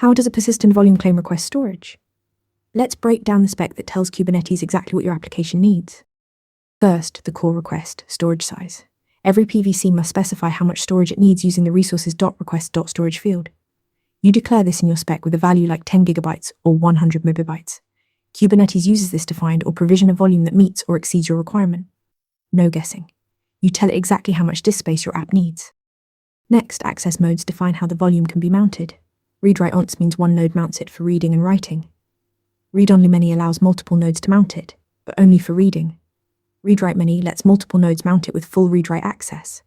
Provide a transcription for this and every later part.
How does a persistent volume claim request storage? Let's break down the spec that tells Kubernetes exactly what your application needs. First, the core request, storage size. Every PVC must specify how much storage it needs using the resources.request.storage field. You declare this in your spec with a value like 10 gigabytes or 100 megabytes. Kubernetes uses this to find or provision a volume that meets or exceeds your requirement. No guessing. You tell it exactly how much disk space your app needs. Next, access modes define how the volume can be mounted. Read-write-once means one node mounts it for reading and writing. Read-only-many allows multiple nodes to mount it, but only for reading. Read-write-many lets multiple nodes mount it with full read-write access.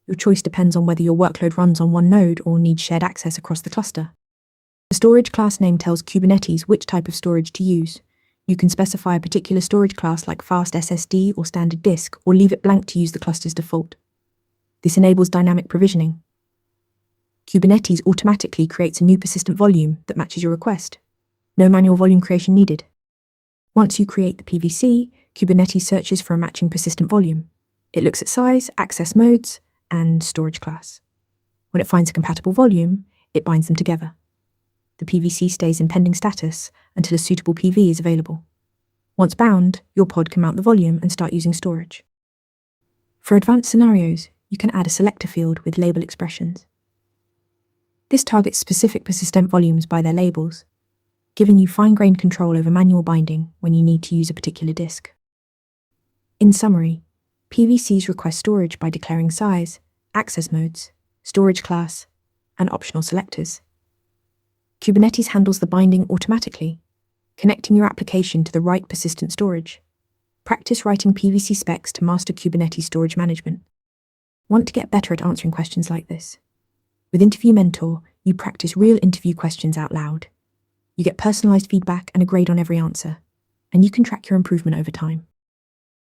Your choice depends on whether your workload runs on one node or needs shared access across the cluster. The storage class name tells Kubernetes which type of storage to use. You can specify a particular storage class like fast SSD or standard disk, or leave it blank to use the cluster's default. This enables dynamic provisioning. Kubernetes automatically creates a new persistent volume that matches your request. No manual volume creation needed. Once you create the PVC, Kubernetes searches for a matching persistent volume. It looks at size, access modes, and storage class. When it finds a compatible volume, it binds them together. The PVC stays in pending status until a suitable PV is available. Once bound, your pod can mount the volume and start using storage. For advanced scenarios, you can add a selector field with label expressions. This targets specific persistent volumes by their labels, giving you fine-grained control over manual binding when you need to use a particular disk. In summary, PVCs request storage by declaring size, access modes, storage class, and optional selectors. Kubernetes handles the binding automatically, connecting your application to the right persistent storage. Practice writing PVC specs to master Kubernetes storage management. Want to get better at answering questions like this? With Interview Mentor, you practice real interview questions out loud. You get personalized feedback and a grade on every answer, and you can track your improvement over time.